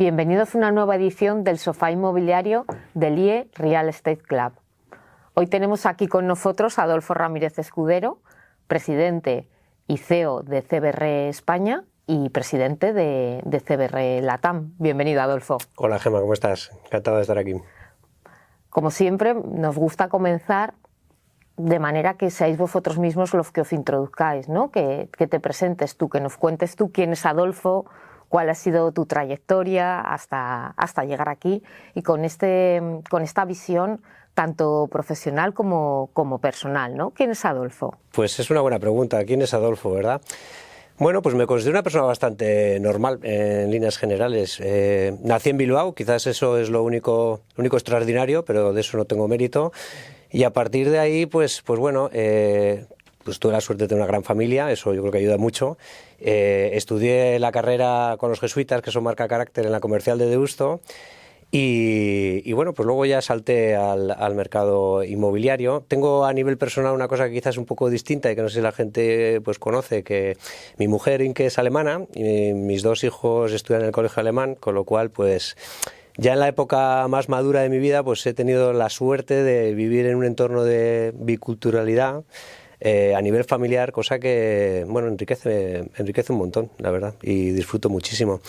Bienvenidos a una nueva edición del Sofá Inmobiliario del IE Real Estate Club. Hoy tenemos aquí con nosotros a Adolfo Ramírez Escudero, presidente y CEO de CBRE España y presidente de CBRE Latam. Bienvenido, Adolfo. Hola, Gemma, ¿cómo estás? Encantado de estar aquí. Como siempre, nos gusta comenzar de manera que seáis vosotros mismos los que os introduzcáis, ¿no? Que te presentes tú, que nos cuentes tú quién es Adolfo, cuál ha sido tu trayectoria hasta llegar aquí y con esta visión tanto profesional como personal, ¿no? ¿Quién es Adolfo? Pues es una buena pregunta. ¿Quién es Adolfo, verdad? Bueno, pues me considero una persona bastante normal en líneas generales. Nací en Bilbao, quizás eso es lo único extraordinario, pero de eso no tengo mérito. Y a partir de ahí, pues bueno, pues tuve la suerte de tener una gran familia, eso yo creo que ayuda mucho. Estudié la carrera con los jesuitas, que son marca carácter, en la Comercial de Deusto. Y bueno, pues luego ya salté al mercado inmobiliario. Tengo a nivel personal una cosa que quizás es un poco distinta y que no sé si la gente pues conoce, que mi mujer Inke es alemana y mis dos hijos estudian en el colegio alemán, con lo cual pues ya en la época más madura de mi vida pues he tenido la suerte de vivir en un entorno de biculturalidad a nivel familiar, cosa que bueno enriquece un montón, la verdad, y disfruto muchísimo.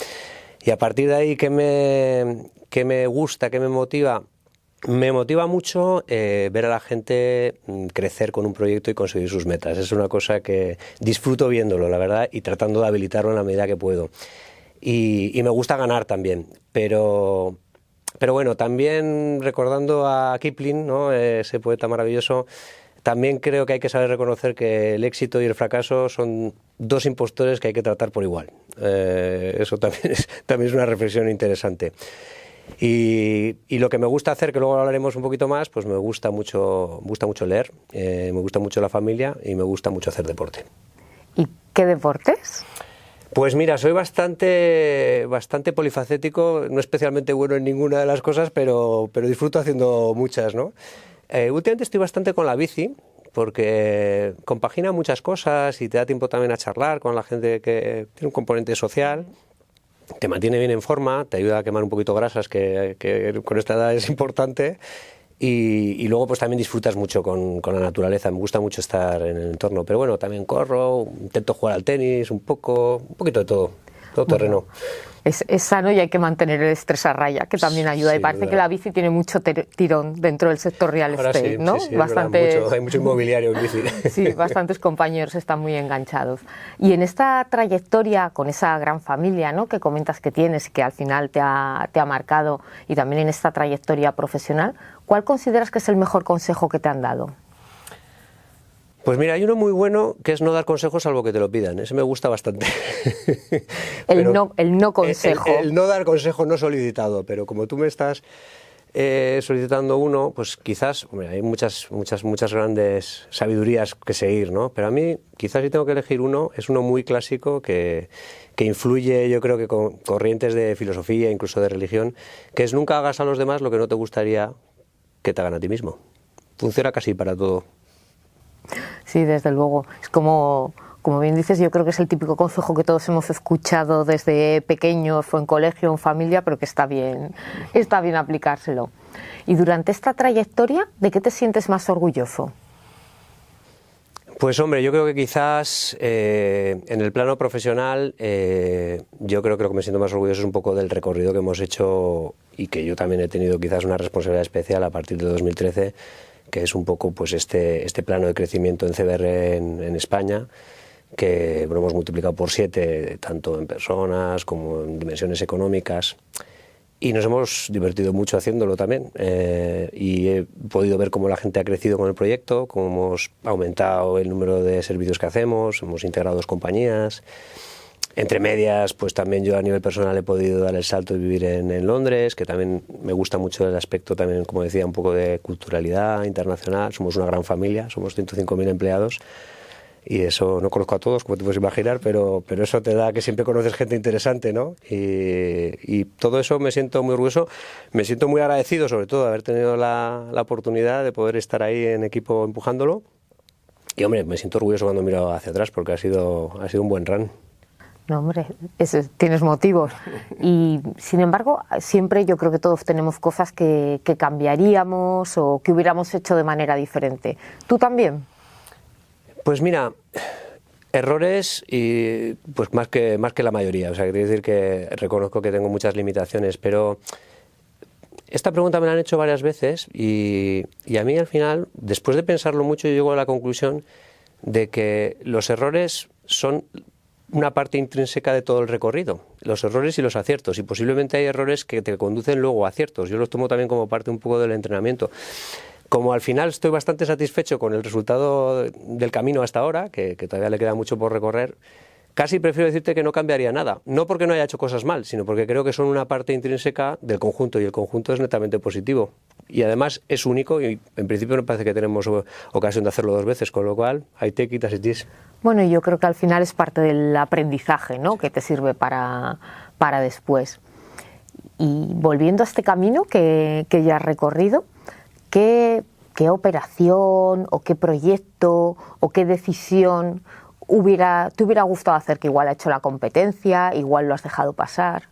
Y a partir de ahí, ¿qué me gusta, qué me motiva? Me motiva mucho ver a la gente crecer con un proyecto y conseguir sus metas. Es una cosa que disfruto viéndolo, la verdad, y tratando de habilitarlo en la medida que puedo. Y me gusta ganar también, pero bueno, también recordando a Kipling, ¿no? Ese poeta maravilloso, también creo que hay que saber reconocer que el éxito y el fracaso son dos impostores que hay que tratar por igual. Eso también es una reflexión interesante. Y lo que me gusta hacer, que luego hablaremos un poquito más, pues me gusta mucho leer, me gusta mucho la familia y me gusta mucho hacer deporte. ¿Y qué deportes? Pues mira, soy bastante polifacético, no especialmente bueno en ninguna de las cosas, pero disfruto haciendo muchas, ¿no? Últimamente estoy bastante con la bici, porque compagina muchas cosas y te da tiempo también a charlar con la gente que tiene un componente social, te mantiene bien en forma, te ayuda a quemar un poquito grasas, que con esta edad es importante, y luego pues también disfrutas mucho con la naturaleza. Me gusta mucho estar en el entorno, pero bueno, también corro, intento jugar al tenis, un poquito de todo terreno. Es sano y hay que mantener el estrés a raya, que también ayuda. Sí, y parece verdad. que la bici tiene mucho tirón dentro del sector real estate, Sí, ¿no? sí, hay mucho inmobiliario en bici. Sí, bastantes compañeros están muy enganchados. Y en esta trayectoria, con esa gran familia, ¿no?, que comentas que tienes y que al final te ha marcado, y también en esta trayectoria profesional, ¿cuál consideras que es el mejor consejo que te han dado? Pues mira, hay uno muy bueno que es no dar consejos salvo que te lo pidan. Ese me gusta bastante. El no consejo. El no dar consejo no solicitado, pero como tú me estás solicitando uno, pues quizás, hombre, hay muchas grandes sabidurías que seguir, ¿no? Pero a mí, quizás si tengo que elegir uno, es uno muy clásico que influye, yo creo que con corrientes de filosofía, incluso de religión, que es nunca hagas a los demás lo que no te gustaría que te hagan a ti mismo. Funciona casi para todo. Sí, desde luego. Es como bien dices, yo creo que es el típico consejo que todos hemos escuchado desde pequeños o en colegio o en familia, pero que está bien aplicárselo. Y durante esta trayectoria, ¿de qué te sientes más orgulloso? Pues hombre, yo creo que quizás en el plano profesional yo creo que lo que me siento más orgulloso es un poco del recorrido que hemos hecho y que yo también he tenido quizás una responsabilidad especial a partir de 2013, que es un poco pues este plano de crecimiento en CBRE en España, que lo hemos multiplicado por 7, tanto en personas como en dimensiones económicas, y nos hemos divertido mucho haciéndolo también, y he podido ver cómo la gente ha crecido con el proyecto, cómo hemos aumentado el número de servicios que hacemos, hemos integrado 2 compañías. Entre medias, pues también yo a nivel personal he podido dar el salto de vivir en Londres, que también me gusta mucho el aspecto también, como decía, un poco de culturalidad internacional. Somos una gran familia, somos 105.000 empleados y eso no conozco a todos, como te puedes imaginar, pero eso te da que siempre conoces gente interesante, ¿no? Y todo eso me siento muy orgulloso, me siento muy agradecido sobre todo de haber tenido la oportunidad de poder estar ahí en equipo empujándolo. Y hombre, me siento orgulloso cuando miro hacia atrás porque ha sido un buen run. No, hombre, tienes motivos. Y sin embargo, siempre yo creo que todos tenemos cosas que cambiaríamos o que hubiéramos hecho de manera diferente. ¿Tú también? Pues mira, errores y pues más que la mayoría. O sea, quiero decir que reconozco que tengo muchas limitaciones, pero esta pregunta me la han hecho varias veces y a mí al final, después de pensarlo mucho, yo llego a la conclusión de que los errores son una parte intrínseca de todo el recorrido, los errores y los aciertos, y posiblemente hay errores que te conducen luego a aciertos. Yo los tomo también como parte un poco del entrenamiento. Como al final estoy bastante satisfecho con el resultado del camino hasta ahora, que todavía le queda mucho por recorrer, casi prefiero decirte que no cambiaría nada. No porque no haya hecho cosas mal, sino porque creo que son una parte intrínseca del conjunto, y el conjunto es netamente positivo. Y además es único y en principio me parece que tenemos ocasión de hacerlo 2 veces, con lo cual, I take it as it is. Bueno, yo creo que al final es parte del aprendizaje, ¿no?, que te sirve para después. Y volviendo a este camino que ya has recorrido, ¿qué operación o qué proyecto o qué decisión te hubiera gustado hacer, que igual ha hecho la competencia, igual lo has dejado pasar?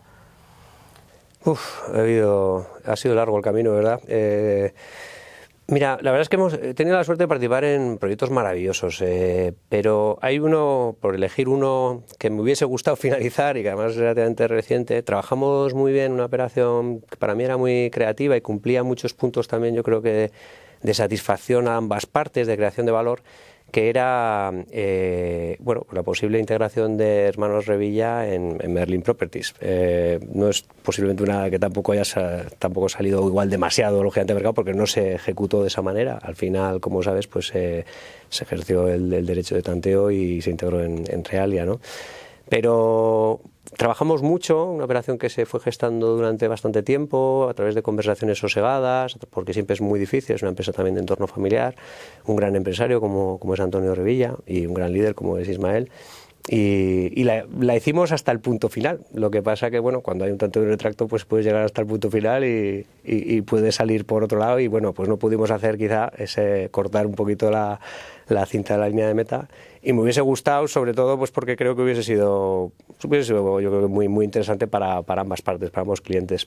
Ha sido largo el camino, ¿verdad? Mira, la verdad es que hemos tenido la suerte de participar en proyectos maravillosos, pero hay uno, por elegir uno, que me hubiese gustado finalizar y que además es relativamente reciente. Trabajamos muy bien una operación que para mí era muy creativa y cumplía muchos puntos también, yo creo que de satisfacción a ambas partes, de creación de valor, que era la posible integración de Hermanos Revilla en Merlin Properties. No es posiblemente una que tampoco ha salido igual demasiado lógicamente al mercado, porque no se ejecutó de esa manera. Al final, como sabes, pues se ejerció el derecho de tanteo y se integró en Realia, ¿no? Pero trabajamos mucho, una operación que se fue gestando durante bastante tiempo, a través de conversaciones sosegadas, porque siempre es muy difícil, es una empresa también de entorno familiar, un gran empresario como es Antonio Revilla y un gran líder como es Ismael, y la hicimos hasta el punto final. Lo que pasa que, bueno, cuando hay un tanto de retracto, pues puedes llegar hasta el punto final y puedes salir por otro lado, y bueno, pues no pudimos hacer quizá cortar un poquito la cinta de la línea de meta, y me hubiese gustado, sobre todo pues porque creo que hubiese sido yo creo que muy interesante para ambas partes, para ambos clientes.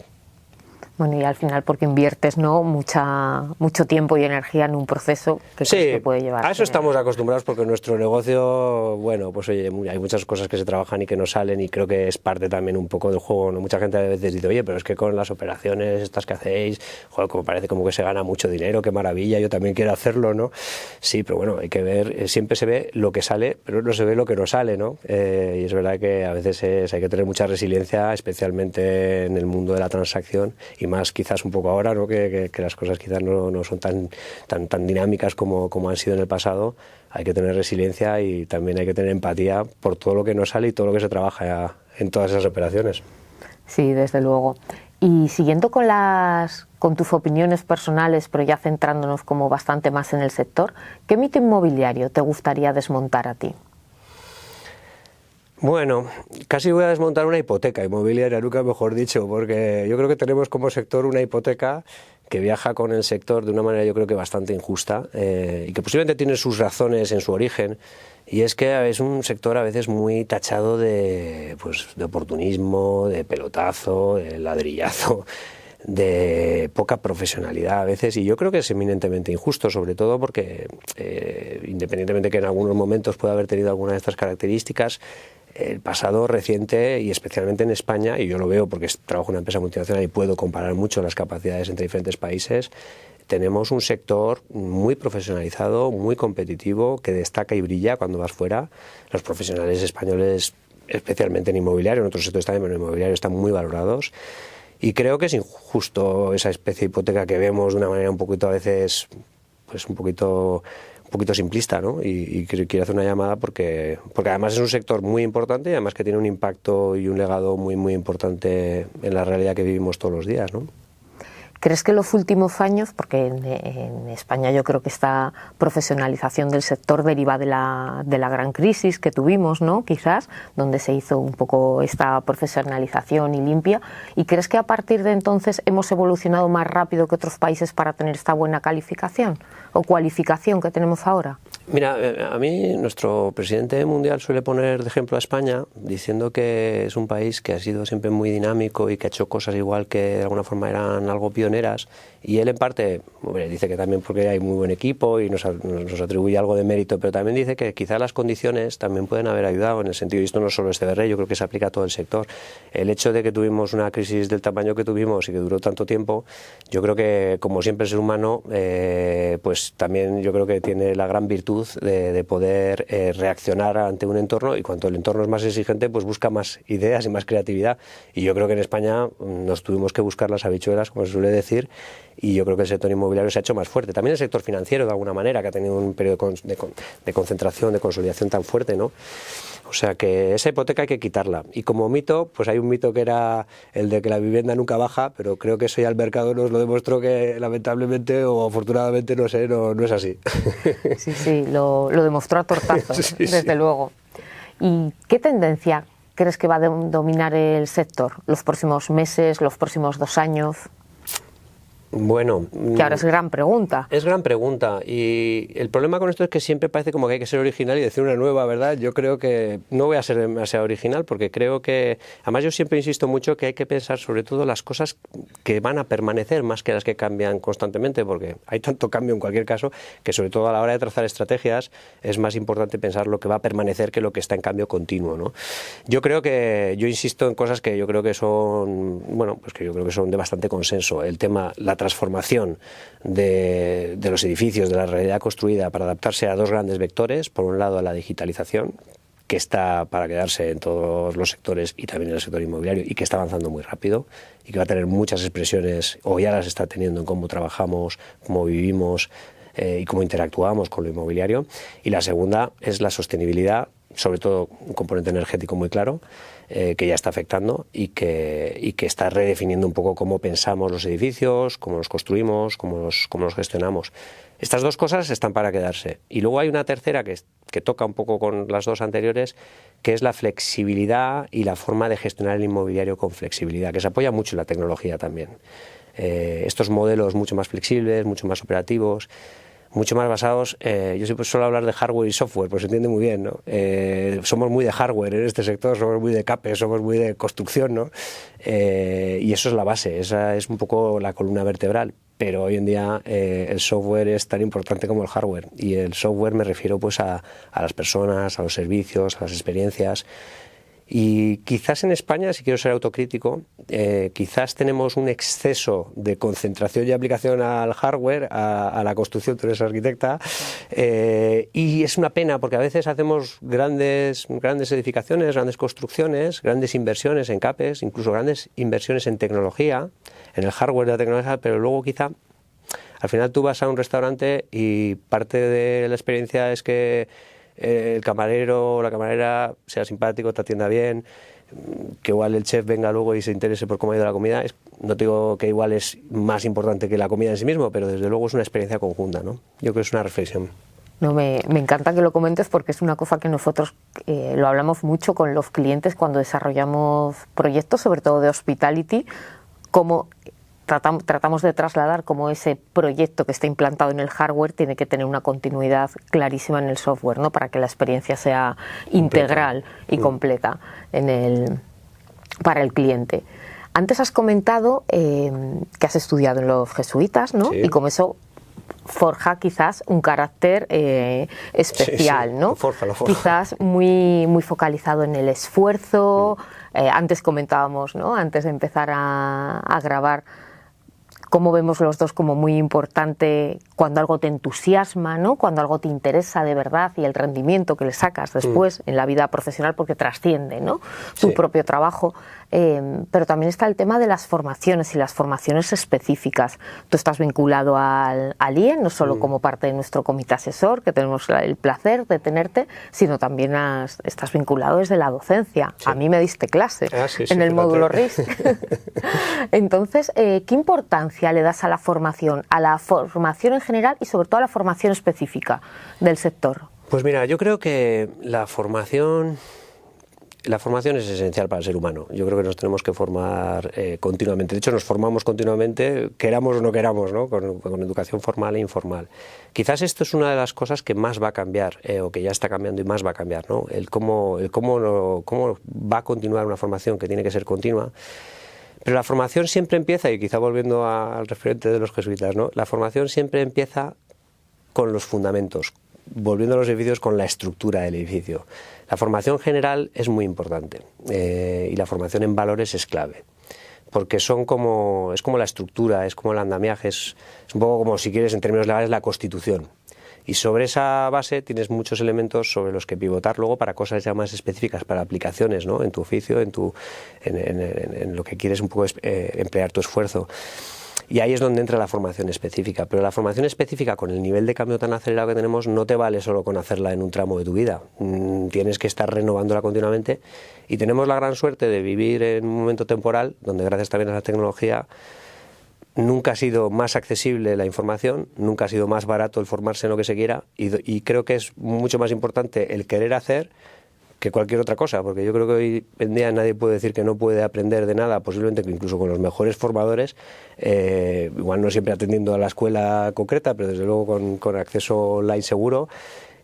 Bueno, y al final porque inviertes, ¿no?, mucho tiempo y energía en un proceso que sí, que puede llevar. A eso estamos acostumbrados, porque nuestro negocio, bueno, pues oye, hay muchas cosas que se trabajan y que no salen, y creo que es parte también un poco del juego, ¿no? Mucha gente a veces dice, oye, pero es que con las operaciones estas que hacéis, joder, como parece como que se gana mucho dinero, qué maravilla, yo también quiero hacerlo, ¿no? Sí, pero bueno, hay que ver, siempre se ve lo que sale, pero no se ve lo que no sale, ¿no? Y es verdad que a veces hay que tener mucha resiliencia, especialmente en el mundo de la transacción, y más quizás un poco ahora, ¿no?, que las cosas quizás no son tan dinámicas como han sido en el pasado. Hay que tener resiliencia y también hay que tener empatía por todo lo que nos sale y todo lo que se trabaja en todas esas operaciones. Sí, desde luego. Y siguiendo con tus opiniones personales, pero ya centrándonos como bastante más en el sector, ¿qué mito inmobiliario te gustaría desmontar a ti? Bueno, casi voy a desmontar una hipoteca inmobiliaria, nunca mejor dicho, porque yo creo que tenemos como sector una hipoteca que viaja con el sector de una manera, yo creo que bastante injusta, y que posiblemente tiene sus razones en su origen, y es que es un sector a veces muy tachado de oportunismo, de pelotazo, de ladrillazo, de poca profesionalidad a veces, y yo creo que es eminentemente injusto, sobre todo porque independientemente que en algunos momentos pueda haber tenido alguna de estas características, el pasado reciente, y especialmente en España, y yo lo veo porque trabajo en una empresa multinacional y puedo comparar mucho las capacidades entre diferentes países, tenemos un sector muy profesionalizado, muy competitivo, que destaca y brilla cuando vas fuera. Los profesionales españoles, especialmente en inmobiliario, en otros sectores también, pero en inmobiliario están muy valorados. Y creo que es injusto esa especie de hipoteca que vemos de una manera un poquito a veces, pues un poquito simplista, ¿no? Y quiero hacer una llamada porque además es un sector muy importante, y además que tiene un impacto y un legado muy importante en la realidad que vivimos todos los días, ¿no? ¿Crees que en los últimos años, porque en España yo creo que esta profesionalización del sector deriva de la gran crisis que tuvimos, ¿no?, quizás, donde se hizo un poco esta profesionalización y limpia, y crees que a partir de entonces hemos evolucionado más rápido que otros países para tener esta buena calificación o cualificación que tenemos ahora? Mira, a mí nuestro presidente mundial suele poner de ejemplo a España, diciendo que es un país que ha sido siempre muy dinámico y que ha hecho cosas igual que de alguna forma eran algo pioneras, y él en parte dice que también porque hay muy buen equipo y nos atribuye algo de mérito, pero también dice que quizás las condiciones también pueden haber ayudado en el sentido, y esto no solo es CBR, yo creo que se aplica a todo el sector, el hecho de que tuvimos una crisis del tamaño que tuvimos y que duró tanto tiempo, yo creo que como siempre el ser humano, pues también yo creo que tiene la gran virtud de poder reaccionar ante un entorno, y cuanto el entorno es más exigente, pues busca más ideas y más creatividad, y yo creo que en España nos tuvimos que buscar las habichuelas, como se suele decir, y yo creo que el sector inmobiliario se ha hecho más fuerte. También el sector financiero, de alguna manera, que ha tenido un periodo de concentración, de consolidación tan fuerte, ¿no? O sea que esa hipoteca hay que quitarla. Y como mito, pues hay un mito que era el de que la vivienda nunca baja, pero creo que eso ya el mercado nos lo demostró que lamentablemente o afortunadamente, no sé, no es así. Sí, lo demostró a tortazos, desde luego. ¿Y qué tendencia crees que va a dominar el sector los próximos meses, los próximos 2 años? Bueno, que ahora es gran pregunta. Es gran pregunta, y el problema con esto es que siempre parece como que hay que ser original y decir una nueva, ¿verdad? Yo creo que no voy a ser demasiado original, porque creo que, además yo siempre insisto mucho que hay que pensar sobre todo las cosas que van a permanecer más que las que cambian constantemente, porque hay tanto cambio en cualquier caso que sobre todo a la hora de trazar estrategias es más importante pensar lo que va a permanecer que lo que está en cambio continuo, ¿no? Yo insisto en cosas que yo creo que son, bueno, pues que yo creo que son de bastante consenso. El tema, la transformación de los edificios, de la realidad construida, para adaptarse a 2 grandes vectores. Por un lado, a la digitalización, que está para quedarse en todos los sectores y también en el sector inmobiliario, y que está avanzando muy rápido y que va a tener muchas expresiones, o ya las está teniendo, en cómo trabajamos, cómo vivimos y cómo interactuamos con lo inmobiliario. Y la segunda es la sostenibilidad, sobre todo un componente energético muy claro, que ya está afectando y que está redefiniendo un poco cómo pensamos los edificios, cómo los construimos, cómo los gestionamos. Estas 2 cosas están para quedarse. Y luego hay una tercera que toca un poco con las 2 anteriores, que es la flexibilidad y la forma de gestionar el inmobiliario con flexibilidad, que se apoya mucho en la tecnología también. Estos modelos mucho más flexibles, mucho más operativos, mucho más basados, yo siempre suelo hablar de hardware y software, pues se entiende muy bien, ¿no? Somos muy de hardware en este sector, somos muy de CAPEX, somos muy de construcción, ¿no? Y eso es la base, esa es un poco la columna vertebral, pero hoy en día el software es tan importante como el hardware, y el software me refiero pues a las personas, a los servicios, a las experiencias. Y quizás en España, si quiero ser autocrítico, quizás tenemos un exceso de concentración y aplicación al hardware, a la construcción. Tú eres arquitecta, y es una pena porque a veces hacemos grandes edificaciones, grandes construcciones, grandes inversiones en CAPEX, incluso grandes inversiones en tecnología, en el hardware de la tecnología, pero luego quizá al final tú vas a un restaurante y parte de la experiencia es que el camarero o la camarera sea simpático, te atienda bien, que igual el chef venga luego y se interese por cómo ha ido la comida. No te digo que igual es más importante que la comida en sí mismo, pero desde luego es una experiencia conjunta, ¿no? Yo creo que es una reflexión. No, me encanta que lo comentes, porque es una cosa que nosotros lo hablamos mucho con los clientes cuando desarrollamos proyectos, sobre todo de hospitality, como tratamos de trasladar cómo ese proyecto que está implantado en el hardware tiene que tener una continuidad clarísima en el software, ¿no? Para que la experiencia sea integral y completa para el cliente. Antes has comentado que has estudiado en los jesuitas, ¿no? Sí. Y como eso forja quizás un carácter especial, sí, ¿no? Lo forja. Quizás muy focalizado en el esfuerzo. Antes comentábamos, ¿no? Antes de empezar a grabar, cómo vemos los dos como muy importante cuando algo te entusiasma, ¿no? Cuando algo te interesa de verdad, y el rendimiento que le sacas después en la vida profesional, porque trasciende, ¿no? Tu propio trabajo. Pero también está el tema de las formaciones y las formaciones específicas. Tú estás vinculado al IE, no solo como parte de nuestro comité asesor, que tenemos el placer de tenerte, sino también estás vinculado desde la docencia. Sí. A mí me diste clase en el módulo RIS. Entonces, ¿qué importancia le das a la formación en general y sobre todo a la formación específica del sector? Pues mira, yo creo que la formación La formación es esencial para el ser humano. Yo creo que nos tenemos que formar continuamente. De hecho, nos formamos continuamente, queramos o no queramos, ¿no? Con educación formal e informal. Quizás esto es una de las cosas que más va a cambiar, o que ya está cambiando y más va a cambiar, ¿no? Cómo va a continuar una formación que tiene que ser continua. Pero la formación siempre empieza, y quizá volviendo al referente de los jesuitas, ¿no? La formación siempre empieza con los fundamentos, volviendo a los edificios, con la estructura del edificio. La formación general es muy importante, y la formación en valores es clave, porque es como la estructura, es como el andamiaje, es un poco como, si quieres, en términos legales, la Constitución. Y sobre esa base tienes muchos elementos sobre los que pivotar luego para cosas ya más específicas, para aplicaciones, ¿no? En tu oficio, en lo que quieres un poco emplear tu esfuerzo. Y ahí es donde entra la formación específica. Pero la formación específica, con el nivel de cambio tan acelerado que tenemos, no te vale solo con hacerla en un tramo de tu vida. Tienes que estar renovándola continuamente, y tenemos la gran suerte de vivir en un momento temporal donde, gracias también a la tecnología, nunca ha sido más accesible la información, nunca ha sido más barato el formarse en lo que se quiera, y creo que es mucho más importante el querer hacer que cualquier otra cosa, porque yo creo que hoy en día nadie puede decir que no puede aprender de nada, posiblemente que incluso con los mejores formadores, igual no siempre atendiendo a la escuela concreta, pero desde luego con acceso online seguro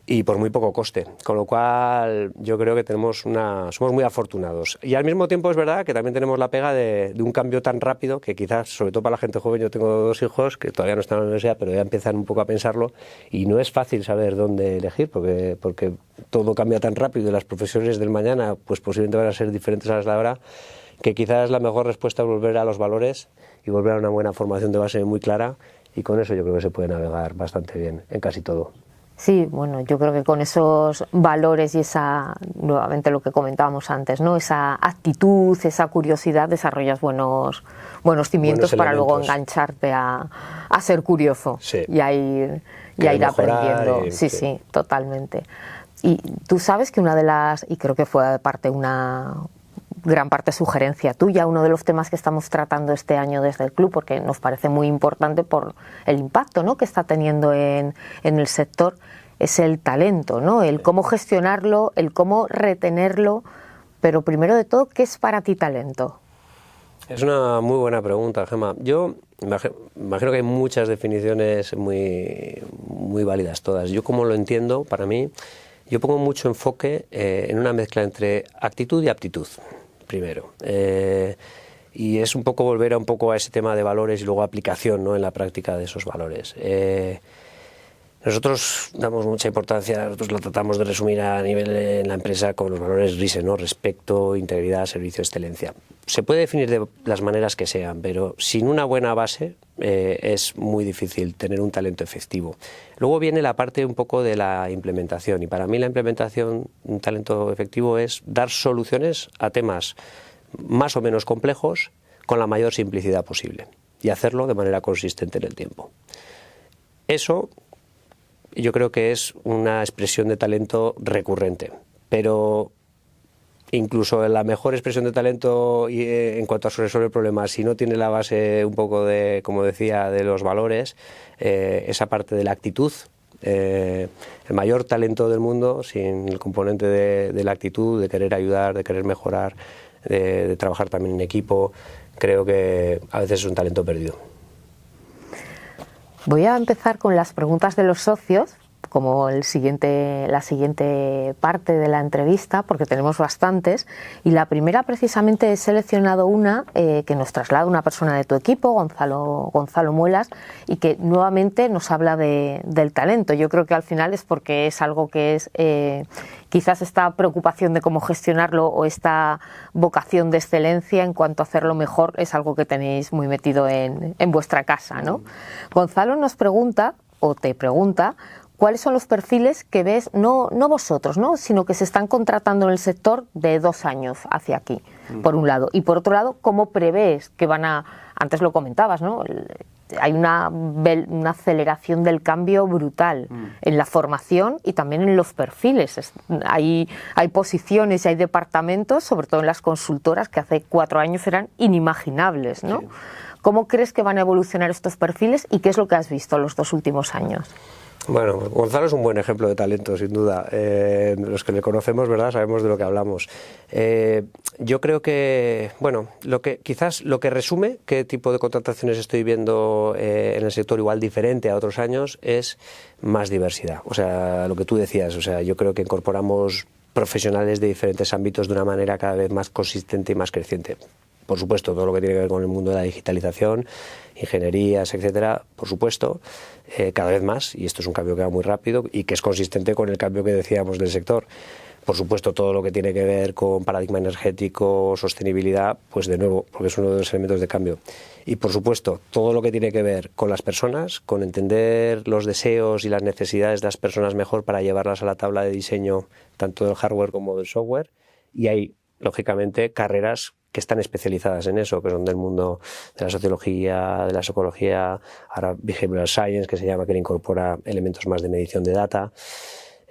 y por muy poco coste, con lo cual yo creo que somos muy afortunados. Y al mismo tiempo es verdad que también tenemos la pega de un cambio tan rápido que quizás, sobre todo para la gente joven, yo tengo 2 hijos que todavía no están en la universidad, pero ya empiezan un poco a pensarlo, y no es fácil saber dónde elegir, porque todo cambia tan rápido y las profesiones del mañana pues posiblemente van a ser diferentes a las de ahora, que quizás la mejor respuesta es volver a los valores y volver a una buena formación de base muy clara, y con eso yo creo que se puede navegar bastante bien en casi todo. Sí, bueno, yo creo que con esos valores y nuevamente lo que comentábamos antes, ¿no? Esa actitud, esa curiosidad, desarrollas buenos cimientos para luego engancharte a ser curioso, sí, y a ir aprendiendo. Sí, totalmente. Y tú sabes que y creo que fue una gran parte sugerencia tuya, uno de los temas que estamos tratando este año desde el club, porque nos parece muy importante por el impacto, ¿no?, que está teniendo en el sector, es el talento, ¿no? El cómo gestionarlo, el cómo retenerlo, pero primero de todo, ¿qué es para ti talento? Es una muy buena pregunta, Gemma. Yo imagino que hay muchas definiciones muy, muy válidas todas. Yo, como lo entiendo, para mí, yo pongo mucho enfoque en una mezcla entre actitud y aptitud, primero. Y es un poco volver a ese tema de valores y luego aplicación, ¿no?, en la práctica de esos valores. Nosotros damos mucha importancia, nosotros lo tratamos de resumir a nivel en la empresa con los valores RISE, ¿no?, respeto, integridad, servicio, excelencia. Se puede definir de las maneras que sean, pero sin una buena base es muy difícil tener un talento efectivo. Luego viene la parte un poco de la implementación, y para mí la implementación, un talento efectivo, es dar soluciones a temas más o menos complejos con la mayor simplicidad posible, y hacerlo de manera consistente en el tiempo. Eso yo creo que es una expresión de talento recurrente, pero incluso la mejor expresión de talento en cuanto a resolver problemas, si no tiene la base un poco de, como decía, de los valores, esa parte de la actitud, el mayor talento del mundo, sin el componente de la actitud, de querer ayudar, de querer mejorar, de trabajar también en equipo, creo que a veces es un talento perdido. Voy a empezar con las preguntas de los socios, como la siguiente parte de la entrevista, porque tenemos bastantes, y la primera, precisamente, he seleccionado una que nos traslada una persona de tu equipo, Gonzalo Muelas, y que nuevamente nos habla del talento. Yo creo que al final es porque es algo que es quizás esta preocupación de cómo gestionarlo, o esta vocación de excelencia en cuanto a hacerlo mejor, es algo que tenéis muy metido en vuestra casa, ¿no? Gonzalo nos pregunta, o te pregunta, ¿cuáles son los perfiles que ves, no vosotros, ¿no?, sino que se están contratando en el sector de 2 años hacia aquí, por un lado? Y por otro lado, ¿cómo prevés que antes lo comentabas, ¿no?, hay una aceleración del cambio brutal en la formación y también en los perfiles. Hay posiciones y hay departamentos, sobre todo en las consultoras, que hace 4 años eran inimaginables, ¿no? Sí. ¿Cómo crees que van a evolucionar estos perfiles y qué es lo que has visto los 2 últimos años? Bueno, Gonzalo es un buen ejemplo de talento, sin duda. Los que le conocemos, ¿verdad?, sabemos de lo que hablamos. Yo creo que, bueno, quizás lo que resume qué tipo de contrataciones estoy viendo en el sector igual diferente a otros años es más diversidad. O sea, lo que tú decías, o sea, yo creo que incorporamos profesionales de diferentes ámbitos de una manera cada vez más consistente y más creciente. Por supuesto, todo lo que tiene que ver con el mundo de la digitalización, ingenierías, etcétera, por supuesto, cada vez más, y esto es un cambio que va muy rápido y que es consistente con el cambio que decíamos del sector. Por supuesto, todo lo que tiene que ver con paradigma energético, sostenibilidad, pues de nuevo, porque es uno de los elementos de cambio. Y por supuesto, todo lo que tiene que ver con las personas, con entender los deseos y las necesidades de las personas mejor para llevarlas a la tabla de diseño, tanto del hardware como del software. Y hay, lógicamente, carreras que están especializadas en eso, que son del mundo de la sociología, de la psicología, ahora behavioral science, que se llama, que le incorpora elementos más de medición de data.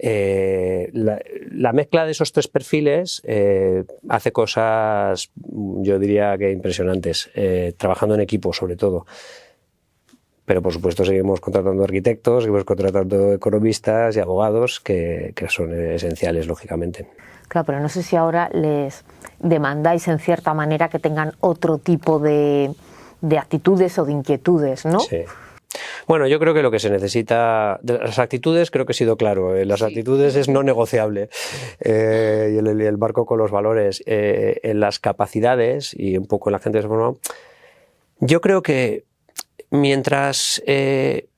La mezcla de esos tres perfiles hace cosas, yo diría que impresionantes, trabajando en equipo sobre todo. Pero por supuesto seguimos contratando arquitectos, seguimos contratando economistas y abogados que son esenciales, lógicamente. Claro, pero no sé si ahora les demandáis en cierta manera que tengan otro tipo de actitudes o de inquietudes, ¿no? Sí. Bueno, yo creo que lo que se necesita, de las actitudes creo que he sido claro, las actitudes es no negociable, y el marco con los valores, en las capacidades y un poco en la gente que se forma, yo creo que mientras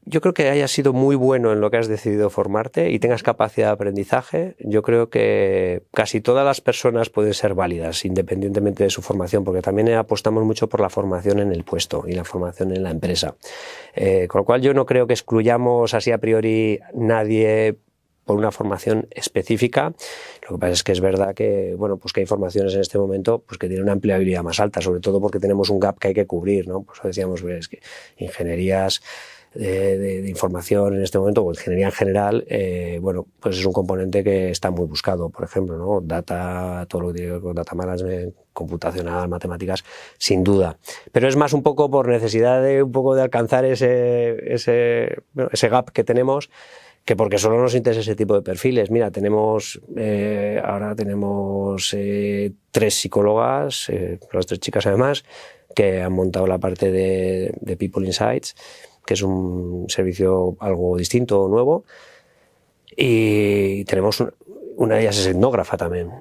yo creo que hayas sido muy bueno en lo que has decidido formarte y tengas capacidad de aprendizaje, yo creo que casi todas las personas pueden ser válidas independientemente de su formación, porque también apostamos mucho por la formación en el puesto y la formación en la empresa, con lo cual yo no creo que excluyamos así a priori nadie por una formación específica. Lo que pasa es que es verdad que, bueno, pues que hay formaciones en este momento pues que tienen una empleabilidad más alta, sobre todo porque tenemos un gap que hay que cubrir, ¿no? Pues decíamos, es que ingenierías de información en este momento, o ingeniería en general, bueno, pues es un componente que está muy buscado, por ejemplo, ¿no? Data, todo lo que tiene que ver con data management, computacional, matemáticas, sin duda. Pero es más un poco por necesidad de un poco de alcanzar ese gap que tenemos, que porque solo nos interesa ese tipo de perfiles. Mira, ahora tenemos 3 psicólogas, las 3 chicas además, que han montado la parte de People Insights, que es un servicio algo distinto, nuevo, y tenemos una de ellas es etnógrafa también,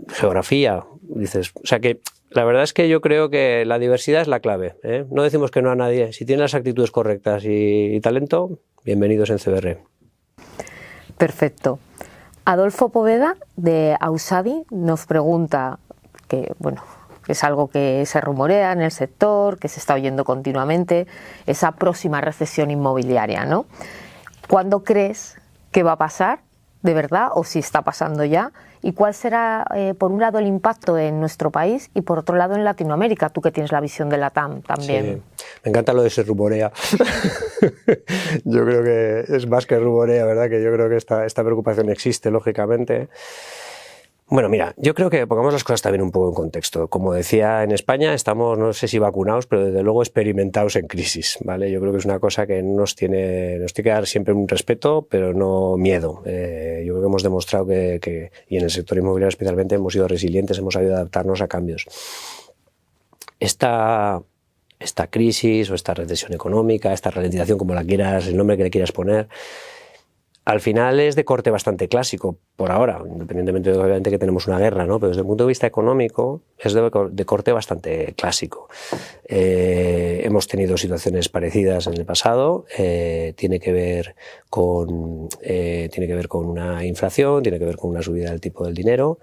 geografía, dices, o sea que la verdad es que yo creo que la diversidad es la clave, ¿eh? No decimos que no a nadie, si tiene las actitudes correctas y talento, bienvenidos en CBR. Perfecto. Adolfo Poveda de Ausadi nos pregunta que, bueno, es algo que se rumorea en el sector, que se está oyendo continuamente, esa próxima recesión inmobiliaria, ¿no? ¿Cuándo crees que va a pasar, de verdad, o si está pasando ya? ¿Y cuál será, por un lado, el impacto en nuestro país y, por otro lado, en Latinoamérica? Tú que tienes la visión de la TAM también. Sí, me encanta lo de se rumorea. Yo creo que es más que rumorea, ¿verdad? Que yo creo que esta preocupación existe, lógicamente. Bueno, mira, yo creo que pongamos las cosas también un poco en contexto. Como decía, en España estamos, no sé si vacunados, pero desde luego experimentados en crisis, ¿vale? Yo creo que es una cosa que nos tiene que dar siempre un respeto, pero no miedo. Yo creo que hemos demostrado que, y en el sector inmobiliario especialmente, hemos sido resilientes, hemos sabido adaptarnos a cambios. Esta crisis o esta recesión económica, esta ralentización, como la quieras, el nombre que le quieras poner, al final es de corte bastante clásico, por ahora, independientemente de obviamente que tenemos una guerra, ¿no? Pero desde el punto de vista económico es de corte bastante clásico. Hemos tenido situaciones parecidas en el pasado, tiene que ver con una inflación, tiene que ver con una subida del tipo del dinero.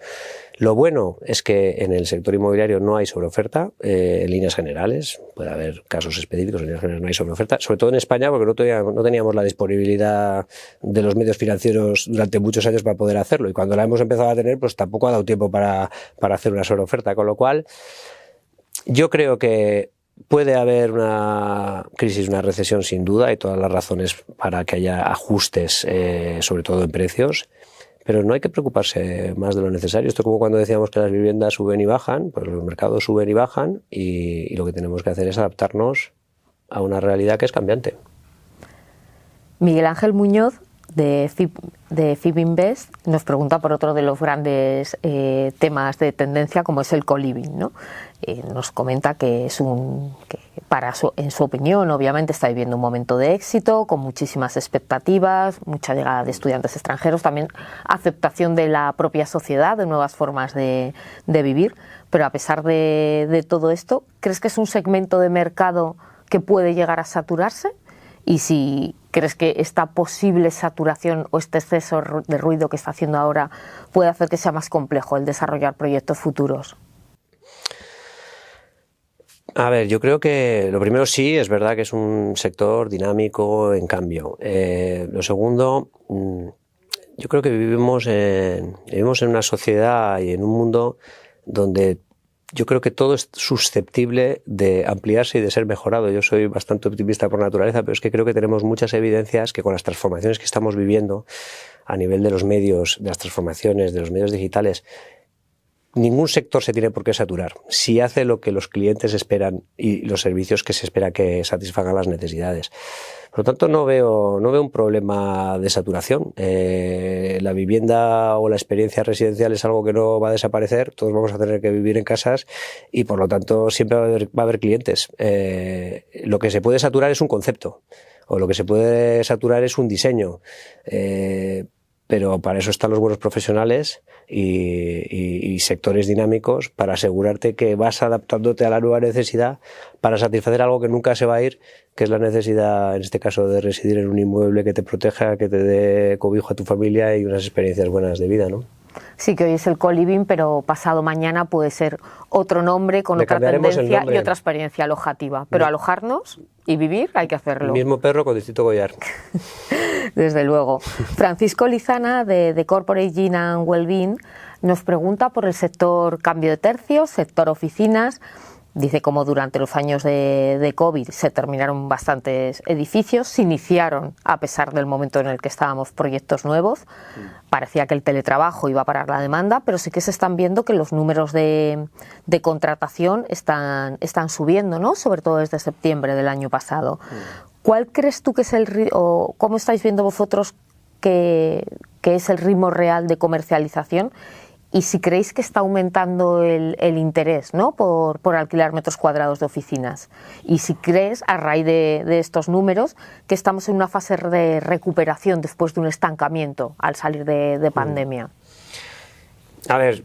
Lo bueno es que en el sector inmobiliario no hay sobreoferta, en líneas generales, puede haber casos específicos, en líneas generales no hay sobreoferta, sobre todo en España porque no teníamos la disponibilidad de los medios financieros durante muchos años para poder hacerlo, y cuando la hemos empezado a tener pues tampoco ha dado tiempo para hacer una sobreoferta, con lo cual yo creo que puede haber una crisis, una recesión sin duda, y todas las razones para que haya ajustes, sobre todo en precios. Pero no hay que preocuparse más de lo necesario. Esto es como cuando decíamos que las viviendas suben y bajan, pues los mercados suben y bajan, y lo que tenemos que hacer es adaptarnos a una realidad que es cambiante. Miguel Ángel Muñoz, de FIB nos pregunta por otro de los grandes temas de tendencia, como es el co-living, ¿no? Nos comenta que es en su opinión, obviamente está viviendo un momento de éxito, con muchísimas expectativas, mucha llegada de estudiantes extranjeros, también aceptación de la propia sociedad, de nuevas formas de vivir, pero a pesar de todo esto, ¿crees que es un segmento de mercado que puede llegar a saturarse? Y si crees que esta posible saturación o este exceso de ruido que está haciendo ahora puede hacer que sea más complejo el desarrollar proyectos futuros. A ver, yo creo que lo primero sí, es verdad que es un sector dinámico en cambio. Lo segundo, yo creo que vivimos en una sociedad y en un mundo donde yo creo que todo es susceptible de ampliarse y de ser mejorado. Yo soy bastante optimista por naturaleza, pero es que creo que tenemos muchas evidencias que con las transformaciones que estamos viviendo a nivel de los medios, de las transformaciones, de los medios digitales, ningún sector se tiene por qué saturar si hace lo que los clientes esperan y los servicios que se espera que satisfagan las necesidades. Por lo tanto, no veo un problema de saturación. La vivienda o la experiencia residencial es algo que no va a desaparecer. Todos vamos a tener que vivir en casas y, por lo tanto, siempre va a haber clientes. Lo que se puede saturar es un concepto o lo que se puede saturar es un diseño. Pero para eso están los buenos profesionales y sectores dinámicos para asegurarte que vas adaptándote a la nueva necesidad para satisfacer algo que nunca se va a ir, que es la necesidad, en este caso, de residir en un inmueble que te proteja, que te dé cobijo a tu familia y unas experiencias buenas de vida, ¿no? Sí, que hoy es el co-living, pero pasado mañana puede ser otro nombre con otra tendencia y otra experiencia alojativa. Pero alojarnos y vivir hay que hacerlo. El mismo perro con distinto collar. Desde luego. Francisco Lizana, de Corporate Gin and Wellbeing, nos pregunta por el sector cambio de tercios, sector oficinas. Dice cómo durante los años de COVID se terminaron bastantes edificios, se iniciaron, a pesar del momento en el que estábamos, proyectos nuevos. Parecía que el teletrabajo iba a parar la demanda, pero sí que se están viendo que los números de contratación están subiendo, ¿no? Sobre todo desde septiembre del año pasado. ¿Cuál crees tú que es o cómo estáis viendo vosotros que es el ritmo real de comercialización? Y si creéis que está aumentando el interés, ¿no? por alquilar metros cuadrados de oficinas. Y si crees, a raíz de estos números, que estamos en una fase de recuperación después de un estancamiento al salir de pandemia. A ver,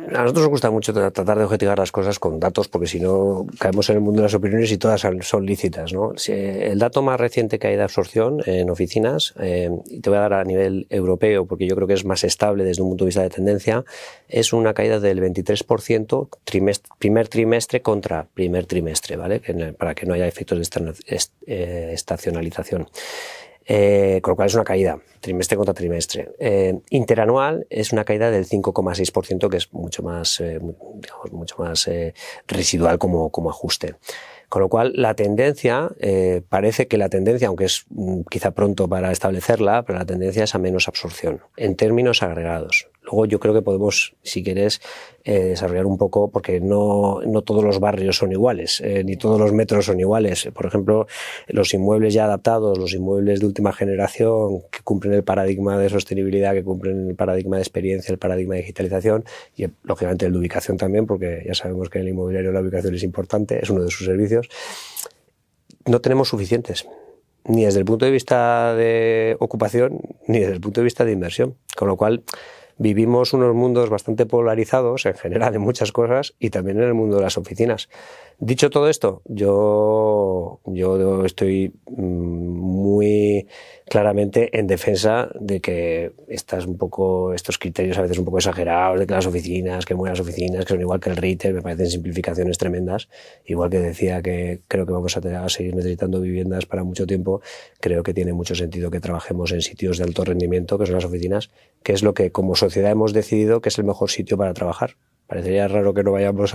a nosotros nos gusta mucho tratar de objetivar las cosas con datos, porque si no caemos en el mundo de las opiniones y todas son lícitas, ¿no? El dato más reciente que hay de absorción en oficinas, y te voy a dar a nivel europeo porque yo creo que es más estable desde un punto de vista de tendencia, es una caída del 23% primer trimestre contra primer trimestre, ¿vale? Para que no haya efectos de estacionalización. Con lo cual es una caída, trimestre contra trimestre. Interanual es una caída del 5,6%, que es mucho más residual como ajuste. Con lo cual la tendencia, parece que la tendencia, aunque es quizá pronto para establecerla, pero la tendencia es a menos absorción, en términos agregados. Luego yo creo que podemos, si quieres, desarrollar un poco, porque no todos los barrios son iguales, ni todos los metros son iguales. Por ejemplo, los inmuebles ya adaptados, los inmuebles de última generación que cumplen el paradigma de sostenibilidad, que cumplen el paradigma de experiencia, el paradigma de digitalización y, lógicamente, el de ubicación también, porque ya sabemos que en el inmobiliario la ubicación es importante, es uno de sus servicios. No tenemos suficientes, ni desde el punto de vista de ocupación, ni desde el punto de vista de inversión. Con lo cual, vivimos unos mundos bastante polarizados en general en muchas cosas y también en el mundo de las oficinas. Dicho todo esto, yo estoy muy claramente en defensa de que estos criterios a veces un poco exagerados, de que las oficinas, que mueran las oficinas, que son igual que el retail, me parecen simplificaciones tremendas. Igual que decía que creo que vamos a seguir necesitando viviendas para mucho tiempo, creo que tiene mucho sentido que trabajemos en sitios de alto rendimiento, que son las oficinas, que es lo que como sociedad hemos decidido que es el mejor sitio para trabajar. Parecería raro que no vayamos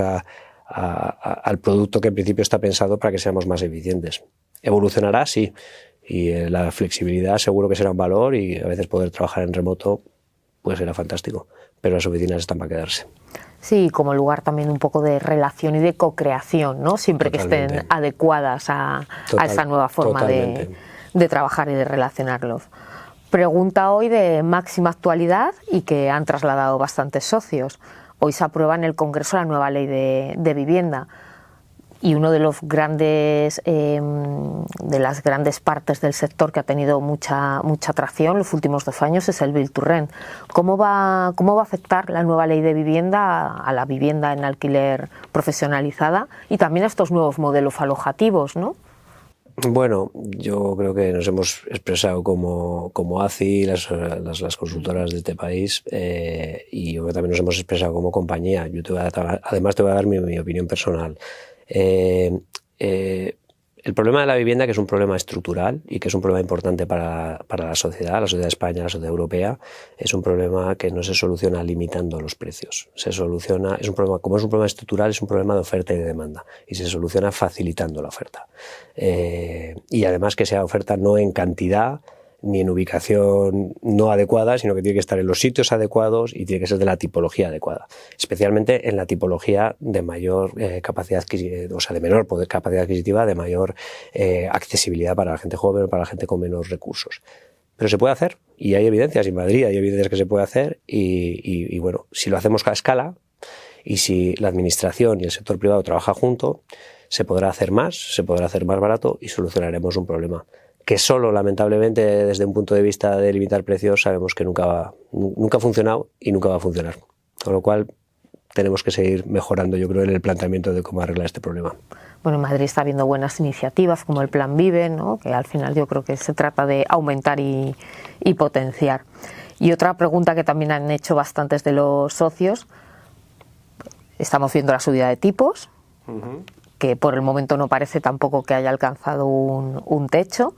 al producto que en principio está pensado para que seamos más eficientes. ¿Evolucionará? Sí. Y la flexibilidad seguro que será un valor y a veces poder trabajar en remoto pues será fantástico. Pero las oficinas están para quedarse. Sí, como lugar también un poco de relación y de co-creación, ¿no? Siempre Totalmente. Que estén adecuadas a esa nueva forma de trabajar y de relacionarlos. Pregunta hoy de máxima actualidad y que han trasladado bastantes socios. Hoy se aprueba en el Congreso la nueva ley de vivienda. Y uno de los grandes, de las grandes partes del sector que ha tenido mucha atracción los últimos 2 años es el Build to Rent. ¿Cómo va a afectar la nueva ley de vivienda a la vivienda en alquiler profesionalizada y también a estos nuevos modelos alojativos, ¿no? Bueno, yo creo que nos hemos expresado como ACI, las consultoras de este país, y yo creo que también nos hemos expresado como compañía. Además te voy a dar mi opinión personal. El problema de la vivienda, que es un problema estructural y que es un problema importante para la sociedad de España, la sociedad europea, es un problema que no se soluciona limitando los precios. Como es un problema estructural, es un problema de oferta y de demanda y se soluciona facilitando la oferta. Y además que sea oferta no en cantidad ni en ubicación no adecuada, sino que tiene que estar en los sitios adecuados y tiene que ser de la tipología adecuada, especialmente en la tipología de mayor capacidad adquisitiva, o sea, de menor capacidad adquisitiva, de mayor accesibilidad para la gente joven o para la gente con menos recursos. Pero se puede hacer, y hay evidencias, en Madrid hay evidencias que se puede hacer, y bueno, si lo hacemos a escala, y si la administración y el sector privado trabajan juntos, se podrá hacer más barato y solucionaremos un problema que solo, lamentablemente, desde un punto de vista de limitar precios, sabemos que nunca ha funcionado y nunca va a funcionar. Con lo cual, tenemos que seguir mejorando, yo creo, en el planteamiento de cómo arreglar este problema. Bueno, en Madrid está habiendo buenas iniciativas como el Plan Vive, ¿no? Que al final yo creo que se trata de aumentar y potenciar. Y otra pregunta que también han hecho bastantes de los socios, estamos viendo la subida de tipos, que por el momento no parece tampoco que haya alcanzado un techo.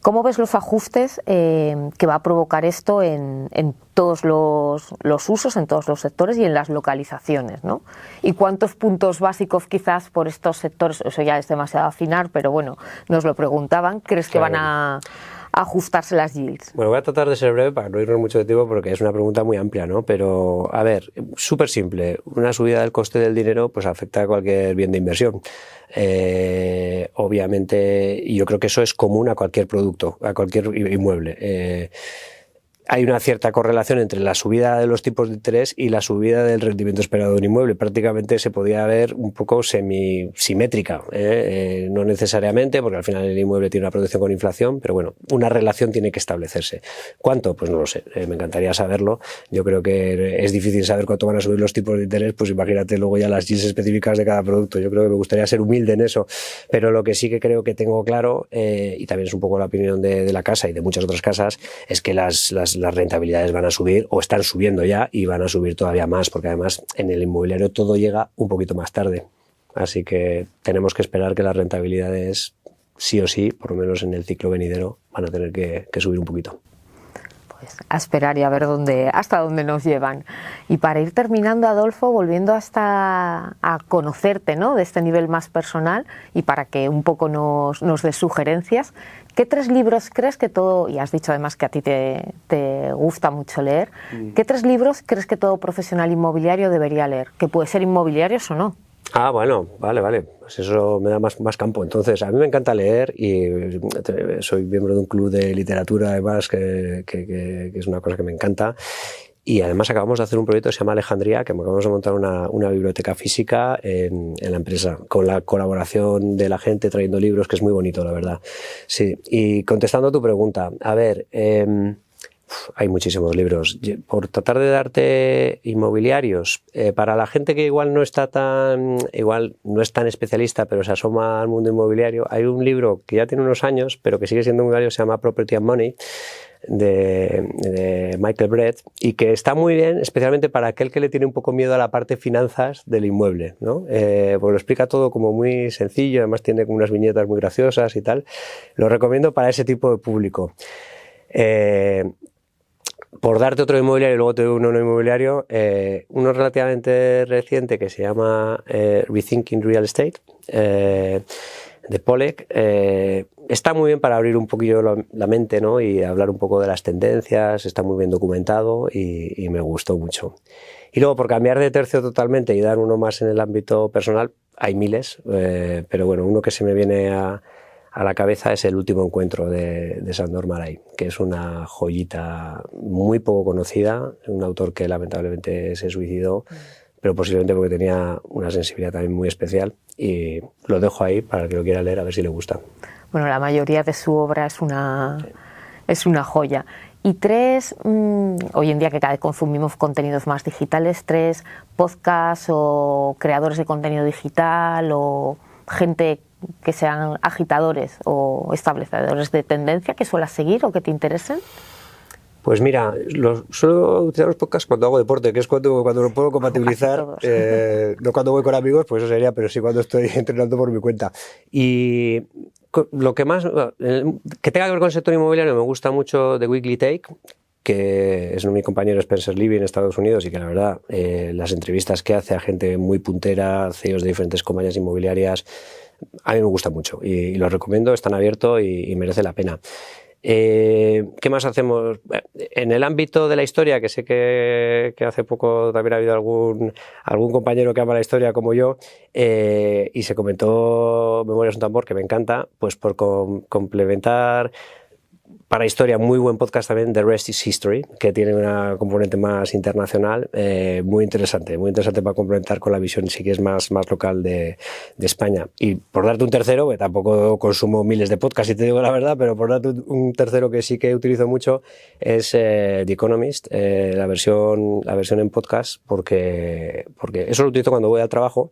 ¿Cómo ves los ajustes que va a provocar esto en todos los usos, en todos los sectores y en las localizaciones, ¿no? ¿Y cuántos puntos básicos quizás por estos sectores, eso ya es demasiado afinar, pero bueno, nos lo preguntaban, crees que van a ajustarse las yields? Bueno, voy a tratar de ser breve para no irnos mucho de tiempo porque es una pregunta muy amplia, ¿no? Pero, a ver, súper simple. Una subida del coste del dinero pues afecta a cualquier bien de inversión. Obviamente, y yo creo que eso es común a cualquier producto, a cualquier inmueble. Hay una cierta correlación entre la subida de los tipos de interés y la subida del rendimiento esperado de un inmueble. Prácticamente se podía ver un poco semisimétrica, no necesariamente, porque al final el inmueble tiene una producción con inflación, pero bueno, una relación tiene que establecerse. ¿Cuánto? Pues no lo sé, me encantaría saberlo. Yo creo que es difícil saber cuánto van a subir los tipos de interés, pues imagínate luego ya las yields específicas de cada producto. Yo creo que me gustaría ser humilde en eso, pero lo que sí que creo que tengo claro, y también es un poco la opinión de la casa y de muchas otras casas, es que las rentabilidades van a subir o están subiendo ya y van a subir todavía más, porque además en el inmobiliario todo llega un poquito más tarde. Así que tenemos que esperar que las rentabilidades, sí o sí, por lo menos en el ciclo venidero, van a tener que subir un poquito. Pues a esperar y a ver hasta dónde nos llevan. Y para ir terminando, Adolfo, volviendo a conocerte, ¿no?, de este nivel más personal y para que un poco nos des sugerencias, ¿qué 3 libros crees que todo, y has dicho además que a ti te gusta mucho leer, ¿qué 3 libros crees que todo profesional inmobiliario debería leer? Que puede ser inmobiliarios o no. Ah, bueno, vale, pues eso me da más campo. Entonces, a mí me encanta leer y soy miembro de un club de literatura, además, que es una cosa que me encanta. Y además acabamos de hacer un proyecto que se llama Alejandría, que acabamos de montar una biblioteca física en la empresa, con la colaboración de la gente trayendo libros, que es muy bonito, la verdad. Sí, y contestando a tu pregunta, a ver, hay muchísimos libros. Por tratar de darte inmobiliarios, para la gente que igual no es tan especialista, pero se asoma al mundo inmobiliario, hay un libro que ya tiene unos años, pero que sigue siendo un gallo, se llama Property and Money, de Michael Brett, y que está muy bien, especialmente para aquel que le tiene un poco miedo a la parte finanzas del inmueble, ¿no? Pues lo explica todo como muy sencillo, además tiene como unas viñetas muy graciosas y tal. Lo recomiendo para ese tipo de público. Por darte otro inmobiliario y luego te doy uno no inmobiliario, uno relativamente reciente que se llama Rethinking Real Estate, de Pollack, está muy bien para abrir un poquillo la mente, ¿no?, y hablar un poco de las tendencias, está muy bien documentado y me gustó mucho. Y luego, por cambiar de tercio totalmente y dar uno más en el ámbito personal, hay miles, pero bueno, uno que se me viene a a la cabeza es El último encuentro de Sándor Márai, que es una joyita muy poco conocida, un autor que lamentablemente se suicidó, pero posiblemente porque tenía una sensibilidad también muy especial, y lo dejo ahí para el que lo quiera leer, a ver si le gusta. Bueno, la mayoría de su obra es una joya. Y tres, hoy en día que cada vez consumimos contenidos más digitales, tres podcasts o creadores de contenido digital o gente que sean agitadores o establecedores de tendencia que suelas seguir o que te interesen. Pues mira, suelo utilizar los podcasts cuando hago deporte, que es cuando lo puedo compatibilizar, no cuando voy con amigos, pues eso sería, pero sí cuando estoy entrenando por mi cuenta. Y lo que más, que tenga que ver con el sector inmobiliario, me gusta mucho The Weekly Take, que es mi compañero Spencer Levy en Estados Unidos, y que la verdad, las entrevistas que hace a gente muy puntera, CEOs de diferentes compañías inmobiliarias, a mí me gusta mucho y lo recomiendo, están abiertos y merece la pena. ¿Qué más hacemos? En el ámbito de la historia, que sé que hace poco también ha habido algún compañero que ama la historia como yo, y se comentó Memorias de un tambor, que me encanta, pues por complementar para historia, muy buen podcast también, The Rest is History, que tiene una componente más internacional, muy interesante para complementar con la visión sí que es más local de España. Y por darte un tercero, que tampoco consumo miles de podcasts, si te digo la verdad, pero por darte un tercero que sí que utilizo mucho, es The Economist, la versión en podcast, porque eso lo utilizo cuando voy al trabajo.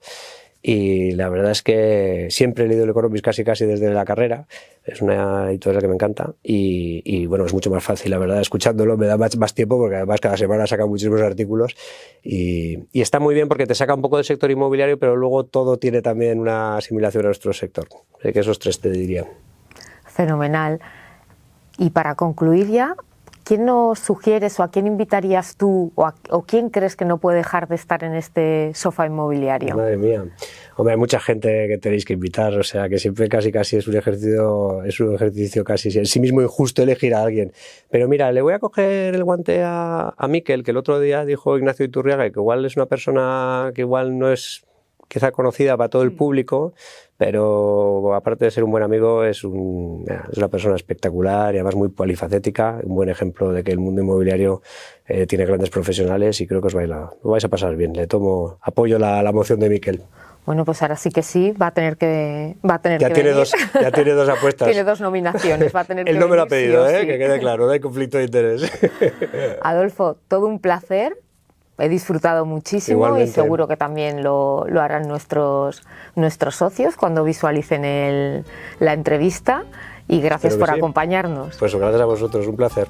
Y la verdad es que siempre he leído el Economist casi desde la carrera, es una editorial que me encanta y bueno, es mucho más fácil, la verdad, escuchándolo me da más tiempo, porque además cada semana saca muchísimos artículos y está muy bien porque te saca un poco del sector inmobiliario, pero luego todo tiene también una asimilación a nuestro sector. Así que esos tres te diría. Fenomenal. Y para concluir ya, ¿quién nos sugieres o a quién invitarías tú o quién crees que no puede dejar de estar en este sofá inmobiliario? Madre mía. Hombre, hay mucha gente que tenéis que invitar, o sea que siempre casi es un ejercicio casi en sí mismo injusto elegir a alguien. Pero mira, le voy a coger el guante a Mikel, que el otro día dijo Ignacio Iturriaga, que igual es una persona que igual no es quizá conocida para todo el público, pero aparte de ser un buen amigo, es una persona espectacular y además muy polifacética, un buen ejemplo de que el mundo inmobiliario tiene grandes profesionales y creo que lo vais a pasar bien. Apoyo la moción de Mikel. Bueno, pues ahora sí que sí, va a tener que ya tiene venir. dos apuestas. Tiene 2 nominaciones, va a tener que Él no me lo ha venir, pedido, sí o sí. Que quede claro, no hay conflicto de interés. Adolfo, todo un placer. He disfrutado muchísimo. Igualmente. Y seguro que también lo harán nuestros socios cuando visualicen la entrevista. Y gracias por acompañarnos. Pues gracias a vosotros, un placer.